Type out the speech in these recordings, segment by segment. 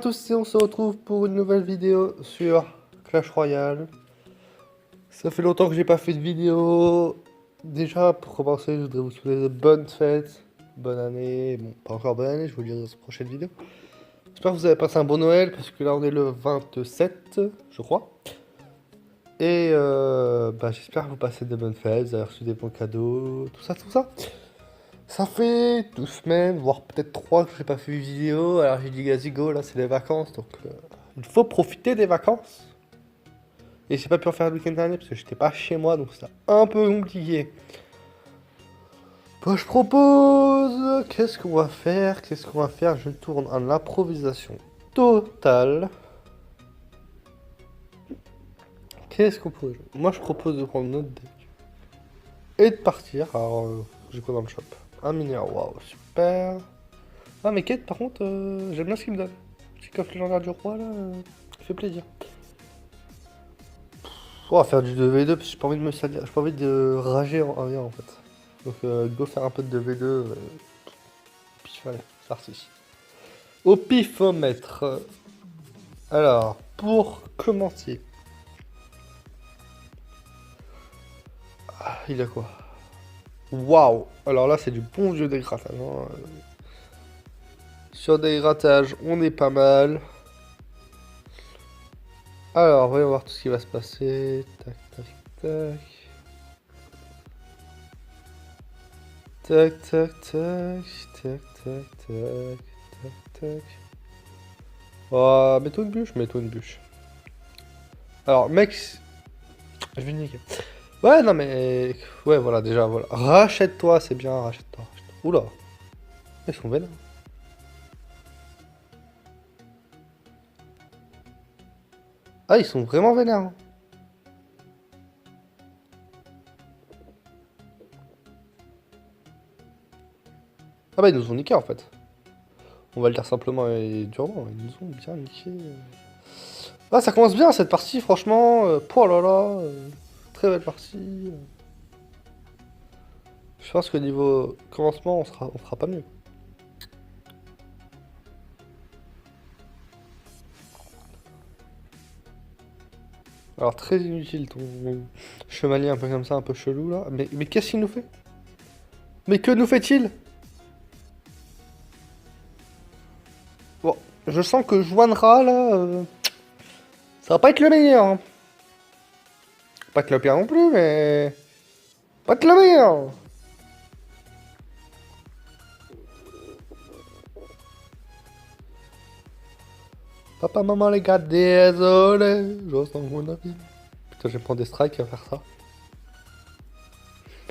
à tous et on se retrouve pour une nouvelle vidéo sur Clash Royale. Ça fait longtemps que j'ai pas fait de vidéo. Déjà, pour commencer, je voudrais vous souhaiter de bonnes fêtes, bonne année. Bon, pas encore bonne année, je vous le dirai dans cette prochaine vidéo. J'espère que vous avez passé un bon Noël, parce que là on est le 27, je crois. Et j'espère que vous passez de bonnes fêtes, vous avez reçu des bons cadeaux, tout ça, tout ça. Ça fait 12 semaines, voire peut-être 3 que j'ai pas fait de vidéo. Alors j'ai dit Gazigo, là c'est les vacances, donc il faut profiter des vacances. Et j'ai pas pu en faire le week-end dernier parce que j'étais pas chez moi, donc c'est un peu compliqué. Bon, je propose... Qu'est-ce qu'on va faire? Je tourne en improvisation totale. Qu'est-ce qu'on pourrait jouer? Moi je propose de prendre notre deck. Et de partir. Alors, j'ai quoi dans le shop? Un mineur, waouh, super. Ah mais Kate par contre, j'aime bien ce qu'il me donne. Petit coffre légendaire du roi là, ça fait plaisir. On va faire du 2v2 parce que j'ai pas envie de me salir, j'ai pas envie de rager en 1v1 en fait. Donc go faire un peu de 2v2, puis allez, c'est parti. Au pifomètre. Alors, pour commencer. Ah, il a quoi? Waouh! Alors là c'est du bon vieux dégrattage. Hein. Sur des grattages, on est pas mal. Alors, voyons voir tout ce qui va se passer. Tac, tac, tac. Tac, tac, tac. Tac, tac, tac. Tac, tac. Oh, mets-toi une bûche, mets-toi une bûche. Alors, mec. Je vais niquer. Ouais, non, mais. Ouais, voilà, déjà, voilà. Rachète-toi, c'est bien, rachète-toi. Oula. Ils sont vénères. Ah, ils sont vraiment vénères. Hein. Ah bah, ils nous ont niqué en fait. On va le dire simplement et durement. Ils nous ont bien niqué. Ah, ça commence bien cette partie, franchement. Oh là là. Très belle partie. Je pense que niveau commencement, on fera pas mieux. Alors, très inutile ton chevalier un peu comme ça, un peu chelou là. Mais qu'est-ce qu'il nous fait? Mais que nous fait-il? Bon, je sens que Joannera là, ça va pas être le meilleur. Hein. Pas être le pire non plus, mais pas être le meilleur. Papa, maman, les gars, désolé. Je sens mon avis. Putain, je vais prendre des strikes à faire ça. En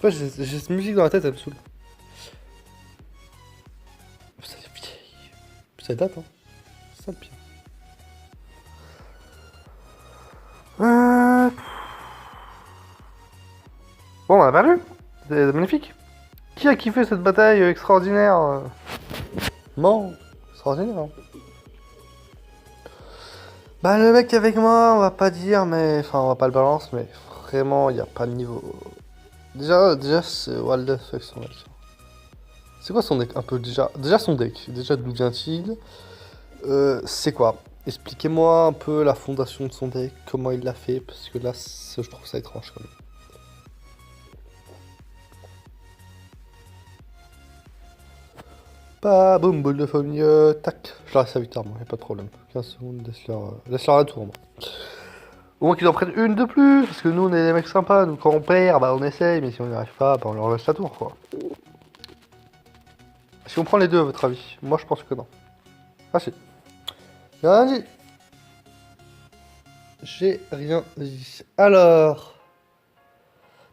fait, j'ai cette musique dans la tête, elle me saoule. Ça est vieille. Ça date, hein. C'est ça le pire. Bon, on a perdu. C'est magnifique. Qui a kiffé cette bataille extraordinaire? Non, extraordinaire. Hein. Bah, le mec avec moi, on va pas dire, mais. Enfin, on va pas le balance, mais vraiment, il n'y a pas de niveau. Déjà c'est what the fuck son deck. C'est quoi son deck un peu déjà? Déjà son deck. Déjà d'où vient-il? C'est quoi? Expliquez-moi un peu la fondation de son deck, comment il l'a fait, parce que là, je trouve ça étrange quand même. Pas boum, boule de folie, tac. Je la reste à victoire, moi, y'a pas de problème. 15 secondes, laisse-leur un tour, moi. Au moins qu'ils en prennent une de plus, parce que nous, on est des mecs sympas, donc quand on perd, bah on essaye, mais si on n'y arrive pas, bah on leur laisse la tour, quoi. Si on prend les deux, à votre avis? Moi, je pense que non. Ah si. Rien dit. J'ai rien dit. Alors...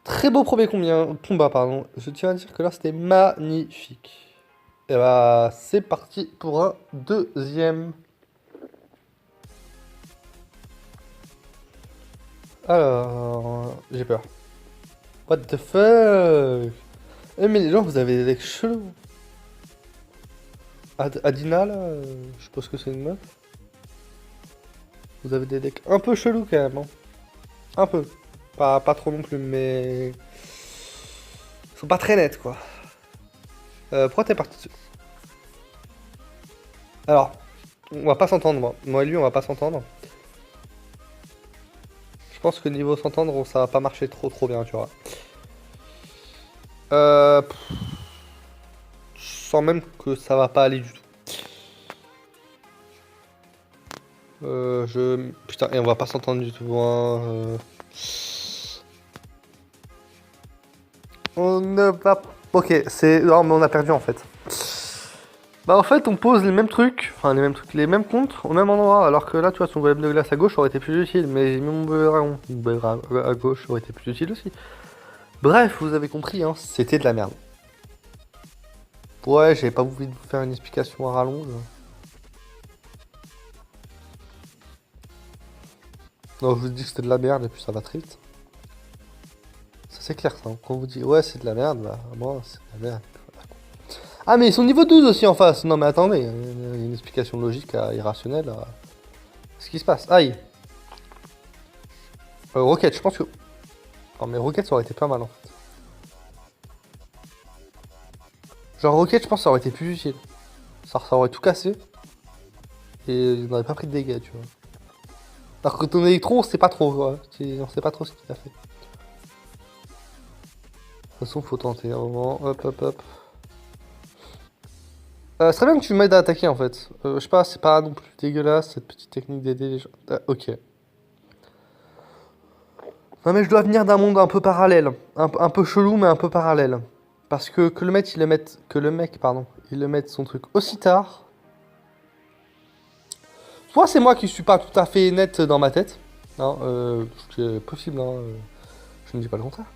Très beau premier combat, pardon. Je tiens à dire que là, c'était magnifique. Et bah, c'est parti pour un deuxième. Alors... J'ai peur. What the fuck? Eh mais les gens, vous avez des decks chelous. Adina, là, je suppose que c'est une meuf. Vous avez des decks un peu chelous quand même. Hein. Un peu. Pas trop non plus, mais... Ils sont pas très nets, quoi. Pourquoi t'es parti dessus? Alors, On va pas s'entendre, moi. Moi et lui, on va pas s'entendre. Je pense que niveau s'entendre, ça va pas marcher trop bien, tu vois. Pff, je sens même que ça va pas aller du tout. Putain, et on va pas s'entendre du tout, hein. On ne va... Ok, c'est... Non, mais on a perdu, en fait. Bah en fait on pose les mêmes trucs, enfin les mêmes trucs, les mêmes contres au même endroit, alors que là tu vois son golem de glace à gauche aurait été plus utile, mais j'ai mis mon bébé dragon à gauche aurait été plus utile aussi. Bref, vous avez compris, hein, c'était de la merde. Ouais, j'avais pas voulu vous faire une explication à rallonge. Non, je vous dis que c'était de la merde et puis ça va très vite. Ça c'est clair ça, hein. Quand on vous dit ouais c'est de la merde, bah moi c'est de la merde. Ah mais ils sont niveau 12 aussi en face, non mais attendez, il y a une explication logique irrationnelle à ce qui se passe. Aïe. Rocket, je pense que... Non mais Rocket ça aurait été pas mal en fait. Genre Rocket je pense que ça aurait été plus utile. Ça aurait tout cassé. Et il n'aurait pas pris de dégâts tu vois. Alors que ton électron on sait pas trop quoi. On sait pas trop ce qu'il a fait. De toute façon faut tenter un moment. Hop hop hop. Ce serait bien que tu m'aides à attaquer en fait. Je sais pas, c'est pas non plus dégueulasse cette petite technique d'aider les gens. Ah, ok. Non mais je dois venir d'un monde un peu parallèle. Un peu chelou mais un peu parallèle. Parce que le mec, il le mette son truc aussi tard. Soit c'est moi qui suis pas tout à fait net dans ma tête. Non, c'est possible, hein, je ne dis pas le contraire.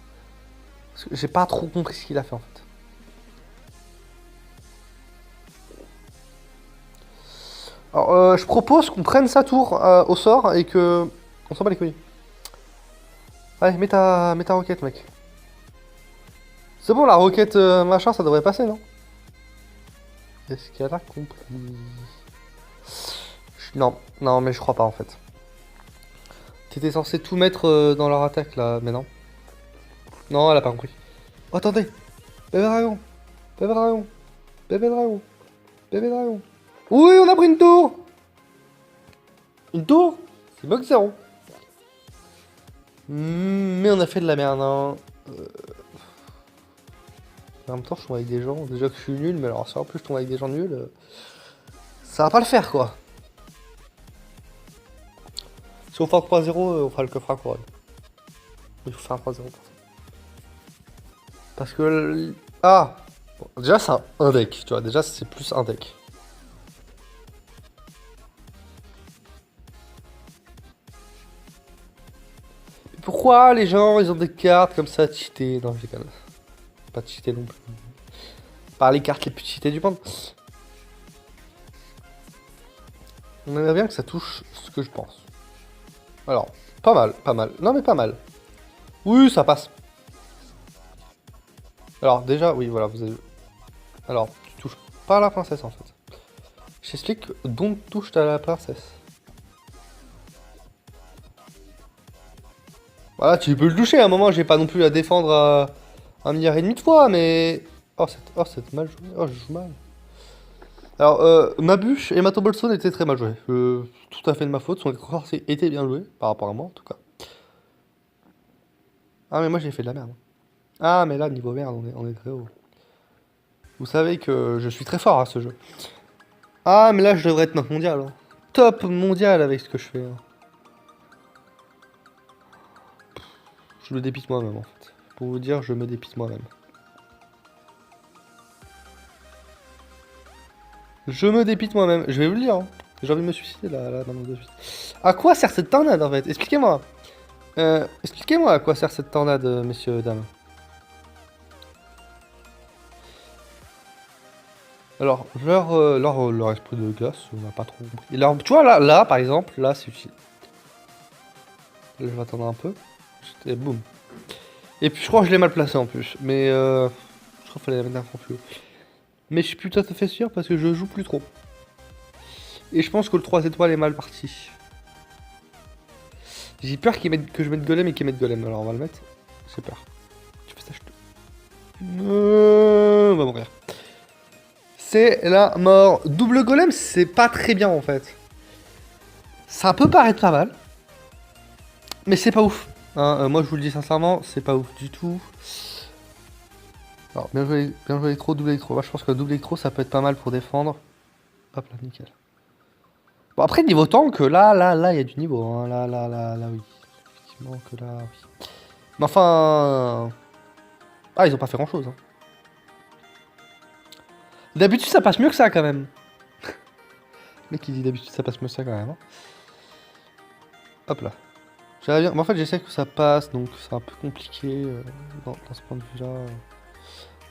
Parce que j'ai pas trop compris ce qu'il a fait en fait. Alors, je propose qu'on prenne sa tour au sort et que... On s'en bat les couilles. Allez, mets ta roquette, mec. C'est bon, la roquette machin, ça devrait passer, non? Est-ce qu'elle a compris? Non, non, mais je crois pas en fait. T'étais censé tout mettre dans leur attaque là, mais non. Non, elle a pas compris. Oh, attendez! Bébé dragon! Bébé dragon! Bébé dragon! Bébé dragon! Oui, on a pris une tour! Une tour? C'est mieux que zéro. Mais on a fait de la merde, hein. En même temps, je tombe avec des gens. Déjà que je suis nul, mais alors si en plus je tombe avec des gens nuls, ça va pas le faire quoi. Si on fait un 3-0, on fera le coffre à couronne. Il faut faire un 3-0 pour ça. Parce que. Ah! Bon, déjà, c'est un deck, tu vois. Déjà, c'est plus un deck. Pourquoi les gens ils ont des cartes comme ça cheatées? Non, je déconne. Pas cheatées non plus. Par les cartes les plus cheatées du monde. On aimerait bien que ça touche ce que je pense. Alors, pas mal, pas mal. Non mais pas mal. Oui, ça passe. Alors déjà, oui, voilà, vous avez... Alors, tu touches pas à la princesse en fait. J'explique dont touche à la princesse. Voilà, tu peux le toucher à un moment, j'ai pas non plus à défendre à 1,5 milliard de fois, mais... Oh, c'est mal joué. Oh, je joue mal. Alors, ma bûche et ma Tombstone étaient très mal jouées. Tout à fait de ma faute, son corps était bien joué, par rapport à moi en tout cas. Ah, mais moi j'ai fait de la merde. Ah, mais là, niveau merde, on est très haut. Vous savez que je suis très fort à ce jeu. Ah, mais là, je devrais être top mondial, hein. Top mondial avec ce que je fais, hein. Je me dépite moi-même, en fait. Pour vous dire, je me dépite moi-même. Je me dépite moi-même. Je vais vous le dire, hein. J'ai envie de me suicider, là, maintenant de suite. À quoi sert cette tornade, en fait? Expliquez-moi. Expliquez-moi à quoi sert cette tornade, messieurs, dames. Alors, leur esprit de glace, on n'a pas trop compris. Alors, tu vois, là, par exemple, là, c'est utile. Là, je vais attendre un peu. Et boum. Et puis, je crois que je l'ai mal placé en plus. Mais, je crois qu'il fallait la mettre un cran plus haut. Mais je suis plus tout à fait sûr parce que je joue plus trop. Et je pense que le 3 étoiles est mal parti. J'ai peur que je mette golem et qu'il mette golem. Alors, on va le mettre. J'ai peur. Tu fais ça, je te... On va mourir. c'est la mort. Double golem, c'est pas très bien en fait. Ça peut paraître pas mal. Mais c'est pas ouf. Hein, moi je vous le dis sincèrement, c'est pas ouf du tout. Alors bien joué électro, double électro. Moi je pense que double électro ça peut être pas mal pour défendre. Hop là, nickel. Bon après niveau tank, là, il y a du niveau. Hein. Là, oui. Effectivement que là, oui. Mais enfin... Ah, ils ont pas fait grand chose. Hein. D'habitude ça passe mieux que ça quand même. Le mec il dit d'habitude ça passe mieux que ça quand même. Hein. Hop là. J'aimerais bien... Mais en fait j'essaie que ça passe, donc c'est un peu compliqué dans ce point de vue là.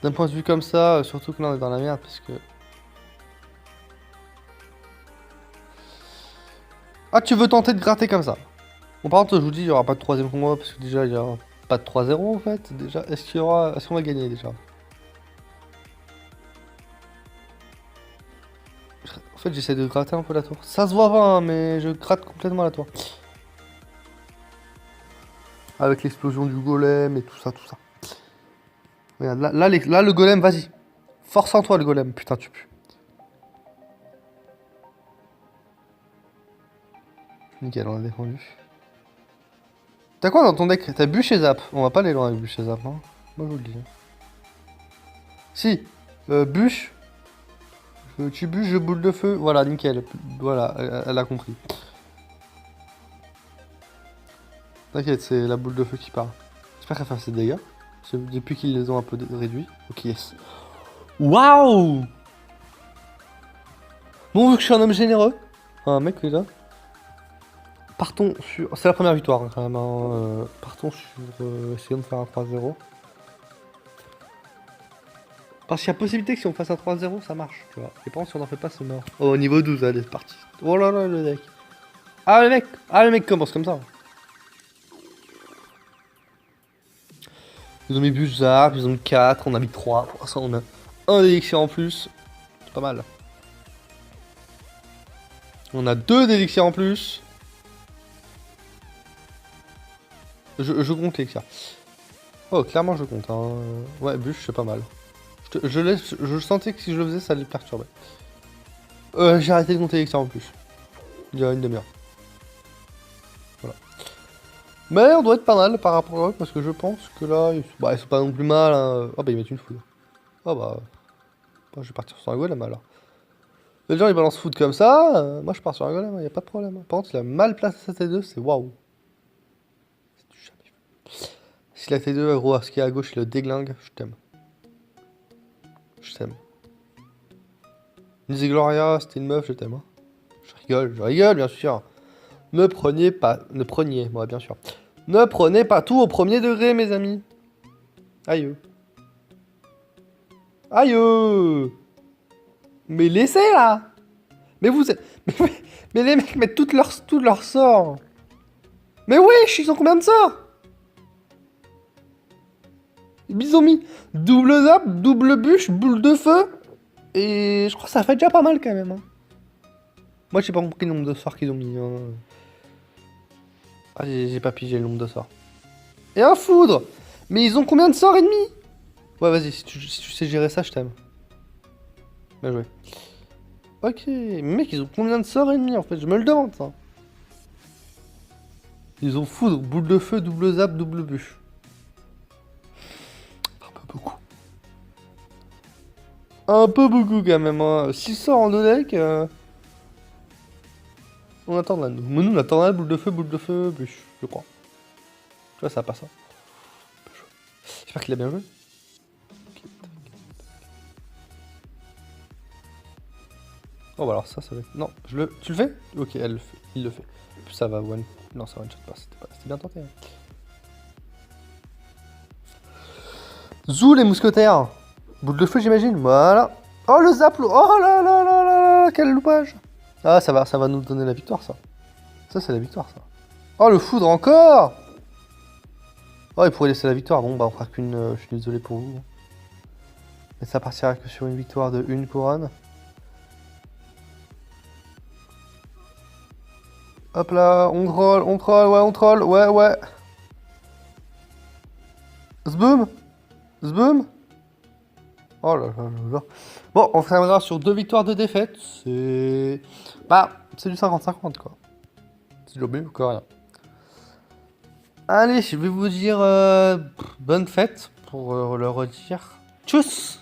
D'un point de vue comme ça, surtout que là on est dans la merde parce que... Ah, tu veux tenter de gratter comme ça. Bon, par contre, je vous dis, il n'y aura pas de troisième combat parce que déjà, il n'y aura pas de 3-0 en fait. Déjà, est-ce qu'on va gagner déjà? En fait, j'essaie de gratter un peu la tour. Ça se voit pas, hein, mais je gratte complètement la tour. Avec l'explosion du golem et tout ça, tout ça. Regarde, là le golem, vas-y. Force en toi, le golem. Putain, tu pues. Nickel, on a défendu. T'as quoi dans ton deck? T'as bûche et zap. On va pas aller loin avec bûche et zap, hein. Moi, je vous le dis. Si, bûche. Tu bûches, je boule de feu. Voilà, nickel. Voilà, elle a compris. T'inquiète, c'est la boule de feu qui part. J'espère qu'elle fait assez de dégâts. Depuis qu'ils les ont un peu réduits. Ok, yes. Waouh! Bon, vu que je suis un homme généreux, un mec qui est là. Partons sur... C'est la première victoire, hein, quand même. Hein. Partons sur... essayons de faire un 3-0. Parce qu'il y a possibilité que si on fasse un 3-0, ça marche, tu vois. Et par contre, si on n'en fait pas, c'est mort. Oh, niveau 12, allez, c'est parti. Oh là là, le deck. Ah, le mec commence comme ça. Ils ont mis bûche zap, ils ont mis 4, on a mis 3. Pour ça, on a un élixir en plus. C'est pas mal. On a 2 d'élixirs en plus. Je compte l'élixir. Oh, clairement, je compte. Hein. Ouais, bûche, c'est pas mal. Je sentais que si je le faisais, ça allait perturber. J'ai arrêté de compter l'élixir en plus. Il y a une demi-heure. Voilà. Mais on doit être pas mal par rapport à eux, parce que je pense que là, ils sont pas non plus mal. Hein. Oh bah, ils mettent une foudre. Oh bah... je vais partir sur un golem alors. Les gens ils balancent foot comme ça, moi je pars sur un golem, y a pas de problème. Par contre, il a mal placé sa T2, c'est waouh. C'est du jamais vu. Si la T2 gros, ce qui est à gauche, il le déglingue, je t'aime. Je t'aime. Nizzy Gloria, c'était une meuf, je t'aime. Hein. Je rigole, bien sûr. Ne prenez pas. Ne preniez, moi, bien sûr. Ne prenez pas tout au premier degré, mes amis. Aïe. Aïe. Mais laissez là. Mais vous êtes... Mais les mecs mettent tout leur sort. Mais wesh, ils ont combien de sorts? Ils ont mis double zap, double bûche, boule de feu. Et je crois que ça fait déjà pas mal quand même. Hein. Moi j'ai pas compris le nombre de sorts qu'ils ont mis. Hein. Ah j'ai pas pigé le nombre de sorts. Et un foudre. Mais ils ont combien de sorts ennemis? Ouais vas-y, si tu sais gérer ça, je t'aime. Bien joué. Ok, mais mec, ils ont combien de sorts ennemis en fait? Je me le demande ça. Ils ont foudre, boule de feu, double zap, double bûche. Un peu beaucoup. Un peu beaucoup quand même. Hein. 6 sorts en 2 decks. On attend là. Nous on attend là, boule de feu, bûche, je crois. Tu vois, ça passe. Hein. J'espère qu'il a bien joué. Oh bah alors ça va être... Non, tu le fais? Ok, elle le fait, il le fait. Puis ça va one... Non, ça one shot pas, c'était bien tenté. Hein. Zou les mousquetaires. Boule de feu j'imagine, voilà. Oh le zap, oh là là là là là, quel loupage. Ah ça va nous donner la victoire ça. Ça c'est la victoire ça. Oh le foudre encore. Oh il pourrait laisser la victoire, bon bah on fera qu'une... je suis désolé pour vous. Mais ça partira que sur une victoire de 1 couronne. Hop là, on troll, ouais. Zboom. Oh là là là là. Bon, on terminera sur 2 victoires, 2 défaites. C'est... Bah, c'est du 50-50, quoi. C'est le mieux que rien. Allez, je vais vous dire bonne fête, pour le redire. Tchuss!